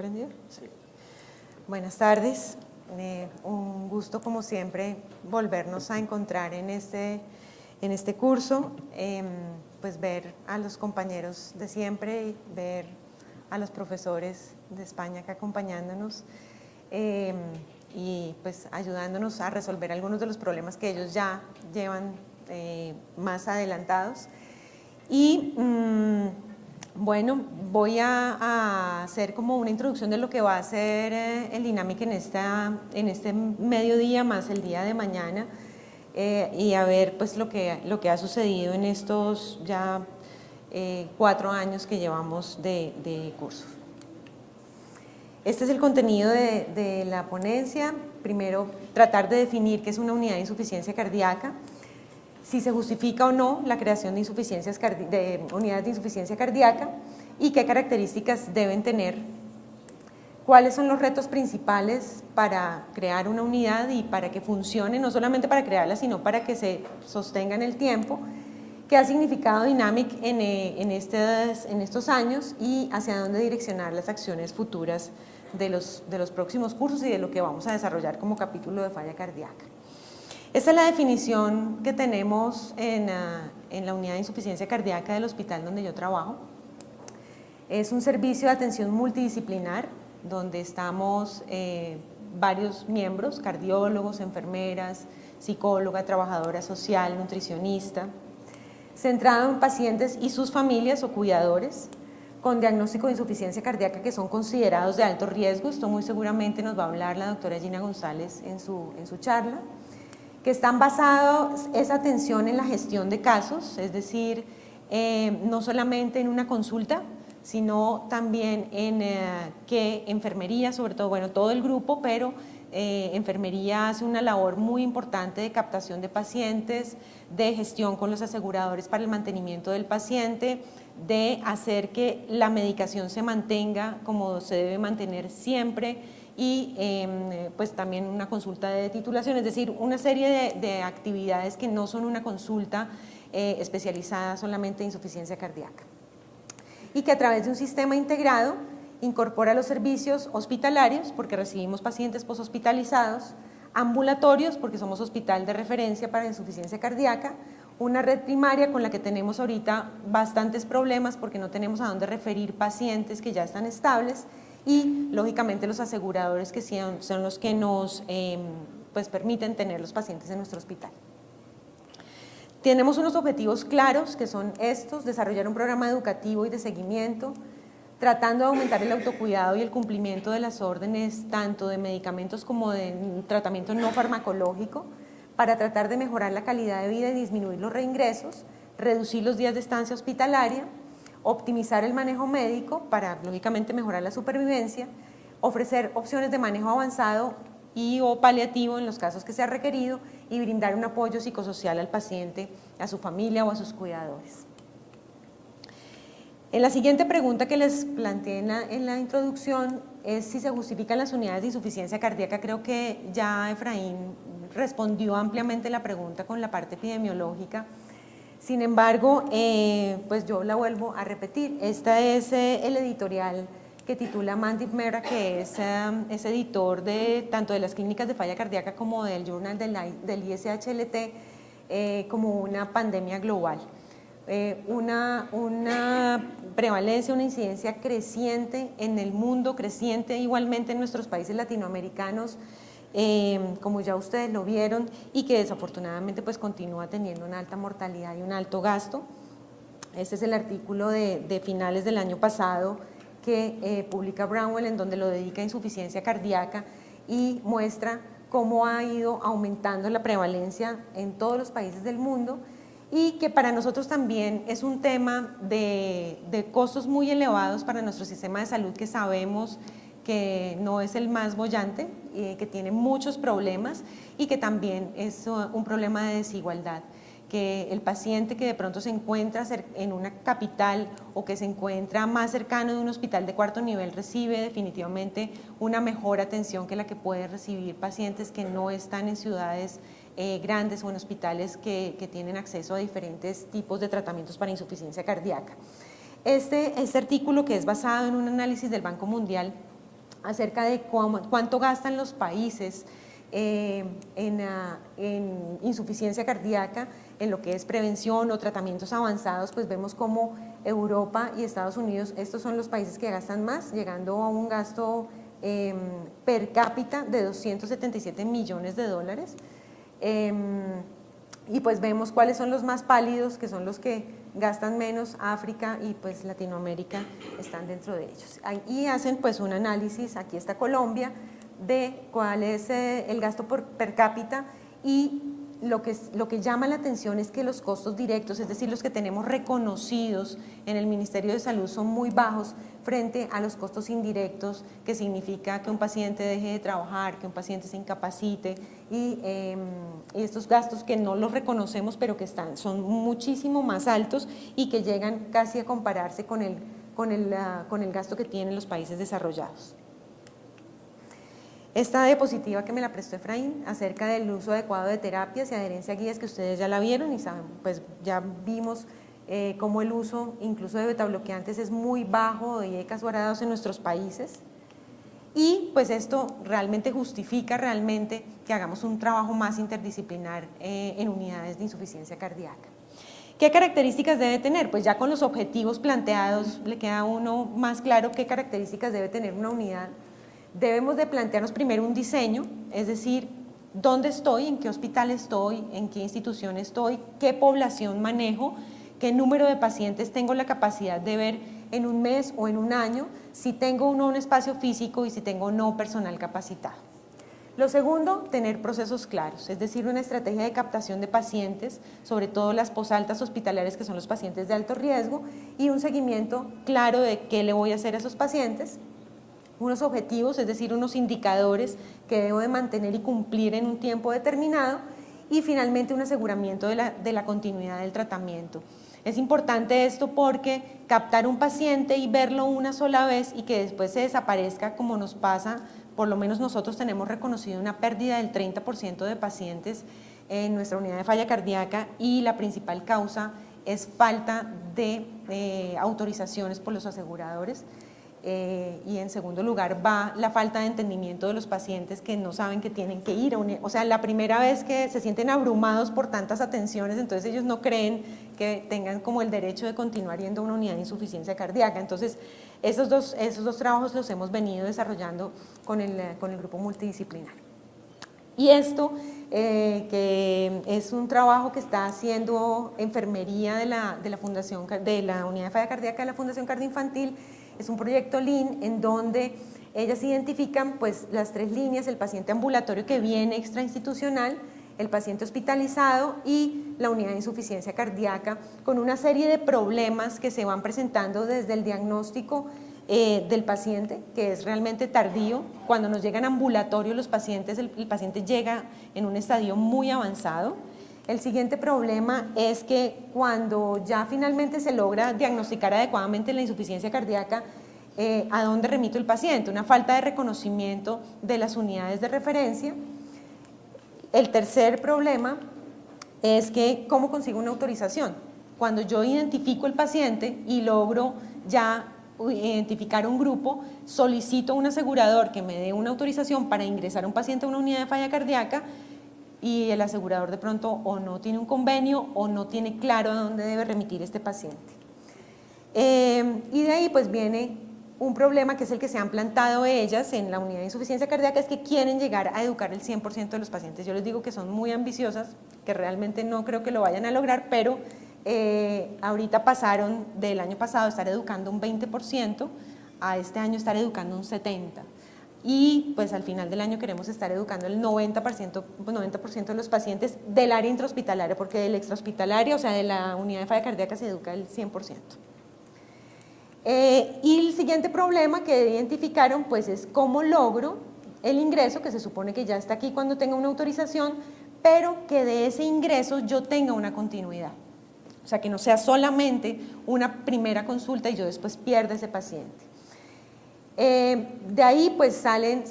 prendido? Sí. Buenas tardes. Un gusto, como siempre, volvernos a encontrar en este curso. Pues ver a los compañeros de siempre y ver a los profesores de España acá acompañándonos y pues ayudándonos a resolver algunos de los problemas que ellos ya llevan más adelantados. Y bueno, voy a hacer como una introducción de lo que va a ser el Dynamic en este mediodía más el día de mañana y a ver pues lo que ha sucedido en estos ya 4 años que llevamos de curso. Este es el contenido de la ponencia. Primero, tratar de definir qué es una unidad de insuficiencia cardíaca, si se justifica o no la creación de unidades de insuficiencia cardíaca y qué características deben tener, cuáles son los retos principales para crear una unidad y para que funcione, no solamente para crearla, sino para que se sostenga en el tiempo, qué ha significado Dynamic en estos años y hacia dónde direccionar las acciones futuras de los próximos cursos y de lo que vamos a desarrollar como capítulo de falla cardíaca. Esta es la definición que tenemos en la unidad de insuficiencia cardíaca del hospital donde yo trabajo. Es un servicio de atención multidisciplinar donde estamos varios miembros, cardiólogos, enfermeras, psicóloga, trabajadora social, nutricionista, centrado en pacientes y sus familias o cuidadores con diagnóstico de insuficiencia cardíaca que son considerados de alto riesgo. Esto muy seguramente nos va a hablar la doctora Gina González en su charla, que están basados esa atención en la gestión de casos, es decir, no solamente en una consulta, sino también en que enfermería, sobre todo, bueno, todo el grupo, pero enfermería hace una labor muy importante de captación de pacientes, de gestión con los aseguradores para el mantenimiento del paciente, de hacer que la medicación se mantenga como se debe mantener siempre, y pues también una consulta de titulación, es decir, una serie de actividades que no son una consulta especializada solamente en insuficiencia cardíaca. Y que a través de un sistema integrado incorpora los servicios hospitalarios, porque recibimos pacientes poshospitalizados, ambulatorios, porque somos hospital de referencia para insuficiencia cardíaca, una red primaria con la que tenemos ahorita bastantes problemas porque no tenemos a dónde referir pacientes que ya están estables, y lógicamente los aseguradores que son los que nos pues permiten tener los pacientes en nuestro hospital. Tenemos unos objetivos claros que son estos: desarrollar un programa educativo y de seguimiento, tratando de aumentar el autocuidado y el cumplimiento de las órdenes tanto de medicamentos como de tratamiento no farmacológico, para tratar de mejorar la calidad de vida y disminuir los reingresos, reducir los días de estancia hospitalaria, optimizar el manejo médico para, lógicamente, mejorar la supervivencia, ofrecer opciones de manejo avanzado y o paliativo en los casos que sea requerido y brindar un apoyo psicosocial al paciente, a su familia o a sus cuidadores. En la siguiente pregunta que les planteé en la introducción es si se justifican las unidades de insuficiencia cardíaca. Creo que ya Efraín respondió ampliamente la pregunta con la parte epidemiológica. Sin embargo, pues yo la vuelvo a repetir. Este es el editorial que titula Mandip Mehra, que es editor tanto de las clínicas de falla cardíaca como del journal del ISHLT, como una pandemia global. Una prevalencia, una incidencia creciente en el mundo, creciente igualmente en nuestros países latinoamericanos, como ya ustedes lo vieron, y que desafortunadamente pues continúa teniendo una alta mortalidad y un alto gasto. Este es el artículo de finales del año pasado que publica Brownwell, en donde lo dedica a insuficiencia cardíaca y muestra cómo ha ido aumentando la prevalencia en todos los países del mundo, y que para nosotros también es un tema de costos muy elevados para nuestro sistema de salud, que sabemos que no es el más boyante, que tiene muchos problemas y que también es un problema de desigualdad, que el paciente que de pronto se encuentra en una capital o que se encuentra más cercano de un hospital de cuarto nivel recibe definitivamente una mejor atención que la que puede recibir pacientes que no están en ciudades grandes o en hospitales que tienen acceso a diferentes tipos de tratamientos para insuficiencia cardíaca. Este artículo, que es basado en un análisis del Banco Mundial, acerca de cuánto gastan los países en insuficiencia cardíaca, en lo que es prevención o tratamientos avanzados, pues vemos como Europa y Estados Unidos, estos son los países que gastan más, llegando a un gasto per cápita de 277 millones de dólares. Y pues vemos cuáles son los más pálidos, que son los que gastan menos. África y pues Latinoamérica están dentro de ellos. Y hacen pues un análisis, aquí está Colombia, de cuál es el gasto per cápita, y lo que llama la atención es que los costos directos, es decir, los que tenemos reconocidos en el Ministerio de Salud, son muy bajos frente a los costos indirectos, que significa que un paciente deje de trabajar, que un paciente se incapacite, y estos gastos que no los reconocemos pero que son muchísimo más altos y que llegan casi a compararse con el gasto que tienen los países desarrollados. Esta diapositiva que me la prestó Efraín acerca del uso adecuado de terapias y adherencia a guías, que ustedes ya la vieron y saben, pues ya vimos cómo el uso incluso de betabloqueantes es muy bajo, de IECAS varados en nuestros países, y pues esto realmente justifica que hagamos un trabajo más interdisciplinar en unidades de insuficiencia cardíaca. ¿Qué características debe tener? Pues ya con los objetivos planteados le queda a uno más claro qué características debe tener una unidad. Debemos de plantearnos primero un diseño, es decir, dónde estoy, en qué hospital estoy, en qué institución estoy, qué población manejo, qué número de pacientes tengo la capacidad de ver en un mes o en un año, si tengo o no un espacio físico y si tengo o no personal capacitado. Lo segundo, tener procesos claros, es decir, una estrategia de captación de pacientes, sobre todo las posaltas hospitalarias, que son los pacientes de alto riesgo, y un seguimiento claro de qué le voy a hacer a esos pacientes. Unos objetivos, es decir, unos indicadores que debo de mantener y cumplir en un tiempo determinado, y finalmente un aseguramiento de la continuidad del tratamiento. Es importante esto porque captar un paciente y verlo una sola vez y que después se desaparezca, como nos pasa, por lo menos nosotros tenemos reconocido una pérdida del 30% de pacientes en nuestra unidad de falla cardíaca, y la principal causa es falta de autorizaciones por los aseguradores. Y en segundo lugar va la falta de entendimiento de los pacientes, que no saben que tienen que ir o sea, la primera vez que se sienten abrumados por tantas atenciones, entonces ellos no creen que tengan como el derecho de continuar yendo a una unidad de insuficiencia cardíaca. Entonces esos dos trabajos los hemos venido desarrollando con el grupo multidisciplinar. Y esto, que es un trabajo que está haciendo enfermería de la unidad de falla cardíaca de la Fundación Cardioinfantil. Es un proyecto Lean en donde ellas identifican pues las 3 líneas: el paciente ambulatorio que viene extrainstitucional, el paciente hospitalizado y la unidad de insuficiencia cardíaca, con una serie de problemas que se van presentando desde el diagnóstico del paciente, que es realmente tardío. Cuando nos llegan ambulatorios los pacientes, el paciente llega en un estadio muy avanzado. El siguiente problema es que cuando ya finalmente se logra diagnosticar adecuadamente la insuficiencia cardíaca, ¿a dónde remito el paciente? Una falta de reconocimiento de las unidades de referencia. El tercer problema es que ¿cómo consigo una autorización? Cuando yo identifico el paciente y logro ya identificar un grupo, solicito a un asegurador que me dé una autorización para ingresar a un paciente a una unidad de falla cardíaca, y el asegurador de pronto o no tiene un convenio o no tiene claro a dónde debe remitir este paciente. Y de ahí pues viene un problema que es el que se han plantado ellas en la unidad de insuficiencia cardíaca, es que quieren llegar a educar el 100% de los pacientes. Yo les digo que son muy ambiciosas, que realmente no creo que lo vayan a lograr, pero ahorita pasaron del año pasado estar educando un 20% a este año estar educando un 70%. Y pues al final del año queremos estar educando el 90% de los pacientes del área intrahospitalaria, porque del extrahospitalario, o sea, de la unidad de falla cardíaca, se educa el 100%. Y el siguiente problema que identificaron pues es cómo logro el ingreso, que se supone que ya está aquí cuando tenga una autorización, pero que de ese ingreso yo tenga una continuidad. O sea, que no sea solamente una primera consulta y yo después pierda ese paciente. De ahí pues salen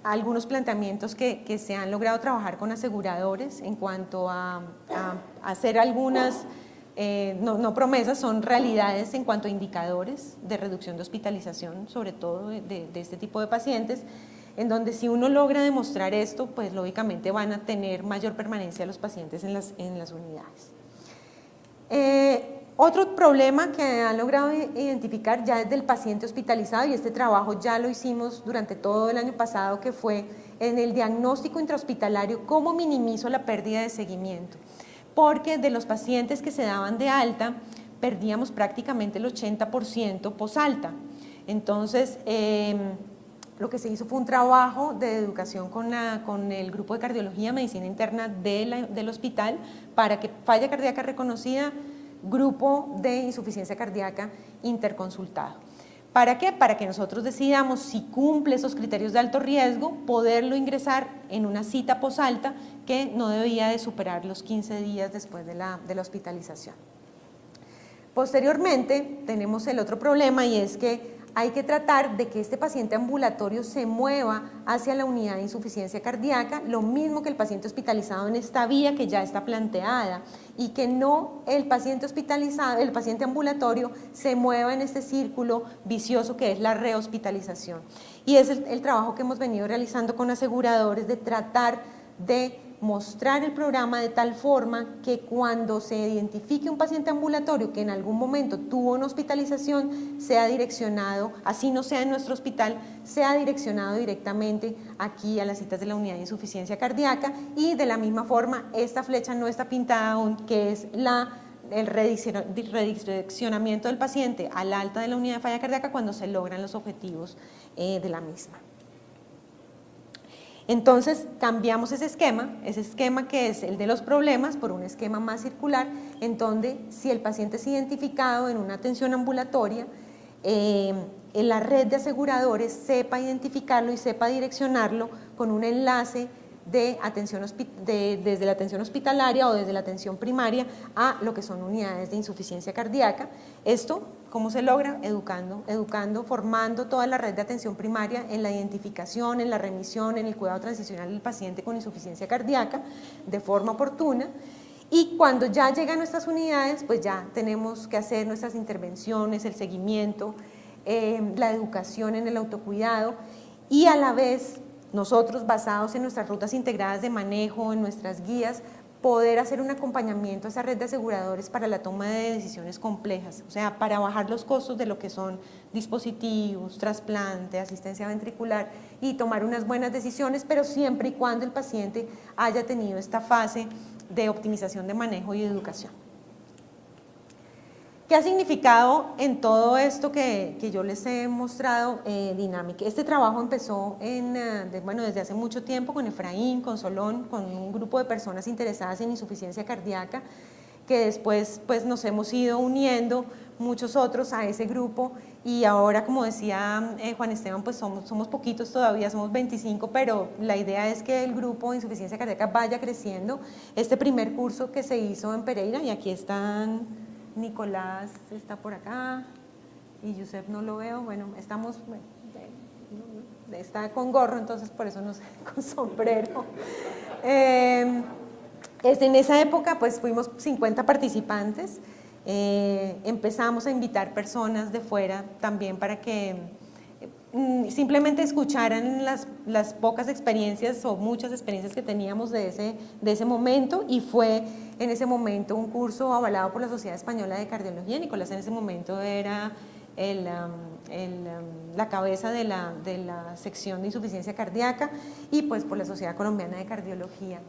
algunos planteamientos que se han logrado trabajar con aseguradores en cuanto a hacer algunas no promesas, son realidades en cuanto a indicadores de reducción de hospitalización, sobre todo de este tipo de pacientes, en donde si uno logra demostrar esto, pues lógicamente van a tener mayor permanencia los pacientes en las unidades. Otro problema que han logrado identificar ya es del paciente hospitalizado, y este trabajo ya lo hicimos durante todo el año pasado, que fue en el diagnóstico intrahospitalario, cómo minimizo la pérdida de seguimiento, porque de los pacientes que se daban de alta, perdíamos prácticamente el 80% posalta. Entonces, lo que se hizo fue un trabajo de educación con el grupo de cardiología, medicina interna del hospital, para que falla cardíaca reconocida, grupo de insuficiencia cardíaca interconsultado. ¿Para qué? Para que nosotros decidamos si cumple esos criterios de alto riesgo, poderlo ingresar en una cita posalta que no debía de superar los 15 días después de la hospitalización. Posteriormente tenemos el otro problema, y es que hay que tratar de que este paciente ambulatorio se mueva hacia la unidad de insuficiencia cardíaca, lo mismo que el paciente hospitalizado, en esta vía que ya está planteada, y que no el paciente hospitalizado, el paciente ambulatorio se mueva en este círculo vicioso que es la rehospitalización. Y es el trabajo que hemos venido realizando con aseguradores, de tratar de mostrar el programa de tal forma que cuando se identifique un paciente ambulatorio que en algún momento tuvo una hospitalización, sea direccionado, así no sea en nuestro hospital, sea direccionado directamente aquí a las citas de la unidad de insuficiencia cardíaca. Y de la misma forma, esta flecha no está pintada aún, que es el redireccionamiento del paciente al alta de la unidad de falla cardíaca cuando se logran los objetivos de la misma. Entonces cambiamos ese esquema que es el de los problemas, por un esquema más circular, en donde si el paciente es identificado en una atención ambulatoria, en la red de aseguradores sepa identificarlo y sepa direccionarlo con un enlace de atención desde la atención hospitalaria o desde la atención primaria a lo que son unidades de insuficiencia cardíaca. Esto, ¿cómo se logra? Educando, formando toda la red de atención primaria en la identificación, en la remisión, en el cuidado transicional del paciente con insuficiencia cardíaca de forma oportuna. Y cuando ya llegan nuestras unidades, pues ya tenemos que hacer nuestras intervenciones, el seguimiento, la educación en el autocuidado, y a la vez nosotros, basados en nuestras rutas integradas de manejo, en nuestras guías, poder hacer un acompañamiento a esa red de aseguradores para la toma de decisiones complejas, o sea, para bajar los costos de lo que son dispositivos, trasplante, asistencia ventricular, y tomar unas buenas decisiones, pero siempre y cuando el paciente haya tenido esta fase de optimización de manejo y educación. ¿Qué ha significado en todo esto que yo les he mostrado Dynamic? Este trabajo empezó desde hace mucho tiempo con Efraín, con Solón, con un grupo de personas interesadas en insuficiencia cardíaca, que después pues, nos hemos ido uniendo muchos otros a ese grupo, y ahora, como decía Juan Esteban, pues somos poquitos todavía, somos 25, pero la idea es que el grupo de insuficiencia cardíaca vaya creciendo. Este primer curso que se hizo en Pereira, y aquí están, Nicolás está por acá y Josep no lo veo, bueno, estamos, está con gorro, entonces por eso no sé, con sombrero. En esa época pues fuimos 50 participantes, empezamos a invitar personas de fuera también para que simplemente escucharan las pocas experiencias o muchas experiencias que teníamos de ese momento, y fue en ese momento un curso avalado por la Sociedad Española de Cardiología. Nicolás en ese momento era la cabeza de la sección de insuficiencia cardíaca, y pues por la Sociedad Colombiana de Cardiología.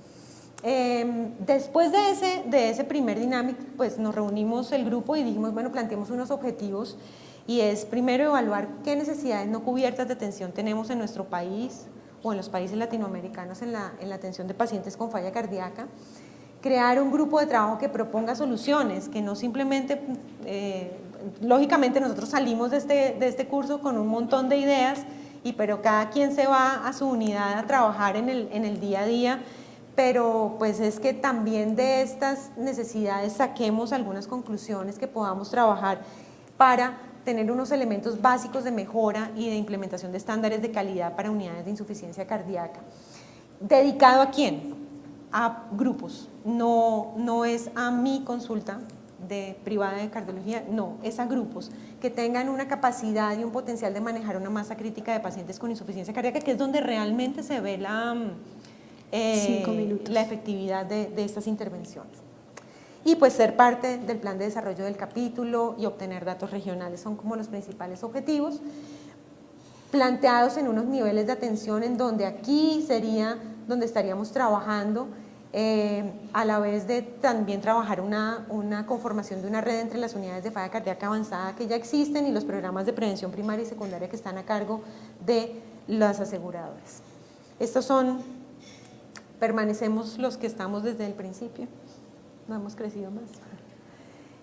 Después de ese primer Dynamic, pues nos reunimos el grupo y dijimos, bueno, planteemos unos objetivos, y es primero evaluar qué necesidades no cubiertas de atención tenemos en nuestro país o en los países latinoamericanos en la atención de pacientes con falla cardíaca, crear un grupo de trabajo que proponga soluciones, que no simplemente, lógicamente nosotros salimos de este curso con un montón de ideas, pero cada quien se va a su unidad a trabajar en el día a día, pero pues es que también de estas necesidades saquemos algunas conclusiones que podamos trabajar para tener unos elementos básicos de mejora y de implementación de estándares de calidad para unidades de insuficiencia cardíaca. ¿Dedicado a quién? A grupos, no es a mi consulta, privada de cardiología, no, es a grupos que tengan una capacidad y un potencial de manejar una masa crítica de pacientes con insuficiencia cardíaca, que es donde realmente se ve la efectividad de estas intervenciones. Y pues ser parte del plan de desarrollo del capítulo y obtener datos regionales son como los principales objetivos, planteados en unos niveles de atención en donde aquí sería donde estaríamos trabajando, a la vez de también trabajar una conformación de una red entre las unidades de falla cardíaca avanzada que ya existen y los programas de prevención primaria y secundaria que están a cargo de las aseguradoras. Estos son, permanecemos los que estamos desde el principio. No hemos crecido más.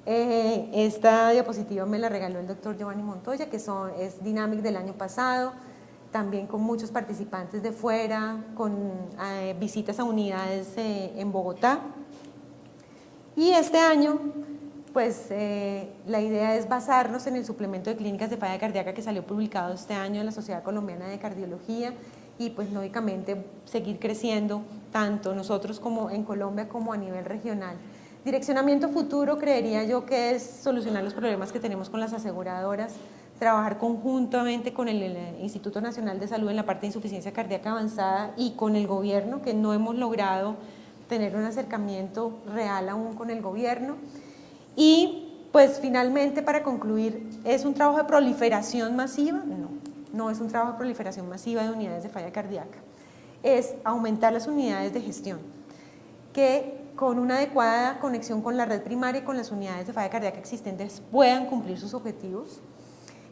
Esta diapositiva me la regaló el doctor Giovanni Montoya, que es Dynamic del año pasado, también con muchos participantes de fuera, con visitas a unidades en Bogotá. Y este año, pues la idea es basarnos en el suplemento de clínicas de falla cardíaca que salió publicado este año en la Sociedad Colombiana de Cardiología, y pues lógicamente seguir creciendo tanto nosotros como en Colombia como a nivel regional. Direccionamiento futuro creería yo que es solucionar los problemas que tenemos con las aseguradoras, trabajar conjuntamente con el Instituto Nacional de Salud en la parte de insuficiencia cardíaca avanzada y con el gobierno, que no hemos logrado tener un acercamiento real aún con el gobierno. Y pues finalmente, para concluir, ¿es un trabajo de proliferación masiva? No es un trabajo de proliferación masiva de unidades de falla cardíaca, es aumentar las unidades de gestión, que con una adecuada conexión con la red primaria y con las unidades de falla cardíaca existentes puedan cumplir sus objetivos,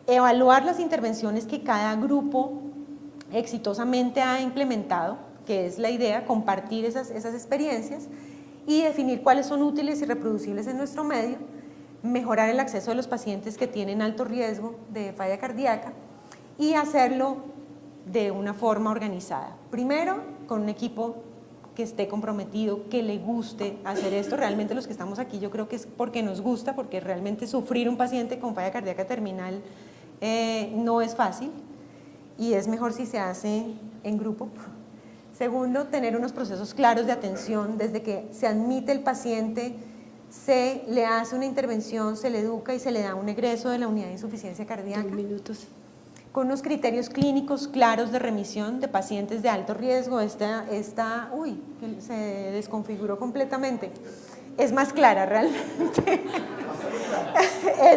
evaluar las intervenciones que cada grupo exitosamente ha implementado, que es la idea, compartir esas experiencias y definir cuáles son útiles y reproducibles en nuestro medio, mejorar el acceso de los pacientes que tienen alto riesgo de falla cardíaca, y hacerlo de una forma organizada. Primero, con un equipo que esté comprometido, que le guste hacer esto. Realmente los que estamos aquí yo creo que es porque nos gusta, porque realmente sufrir un paciente con falla cardíaca terminal no es fácil y es mejor si se hace en grupo. Segundo, tener unos procesos claros de atención desde que se admite el paciente, se le hace una intervención, se le educa y se le da un egreso de la unidad de insuficiencia cardíaca. 2 minutos. Con unos criterios clínicos claros de remisión de pacientes de alto riesgo. Uy, se desconfiguró completamente. Es más clara realmente.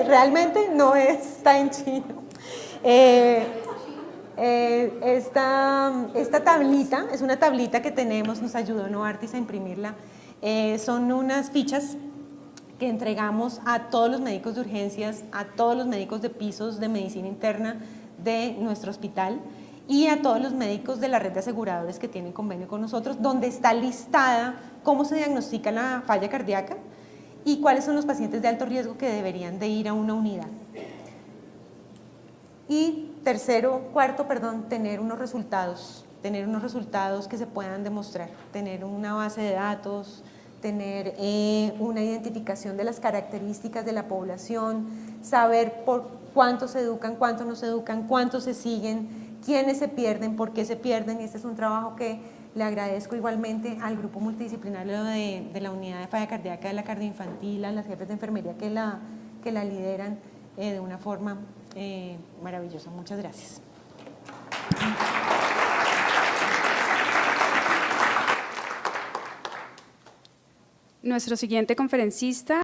Realmente no está en chino. Esta tablita es una tablita que tenemos, nos ayudó Novartis a imprimirla. Son unas fichas que entregamos a todos los médicos de urgencias, a todos los médicos de pisos de medicina interna de nuestro hospital y a todos los médicos de la red de aseguradores que tienen convenio con nosotros, donde está listada cómo se diagnostica la falla cardíaca y cuáles son los pacientes de alto riesgo que deberían de ir a una unidad. Y cuarto, tener unos resultados que se puedan demostrar, tener una base de datos, tener una identificación de las características de la población, saber por cuántos se educan, cuántos no se educan, cuántos se siguen, quiénes se pierden, por qué se pierden. Y este es un trabajo que le agradezco igualmente al grupo multidisciplinario de la unidad de falla cardíaca de la cardioinfantil, a las jefes de enfermería que la lideran de una forma maravillosa. Muchas gracias. Nuestro siguiente conferencista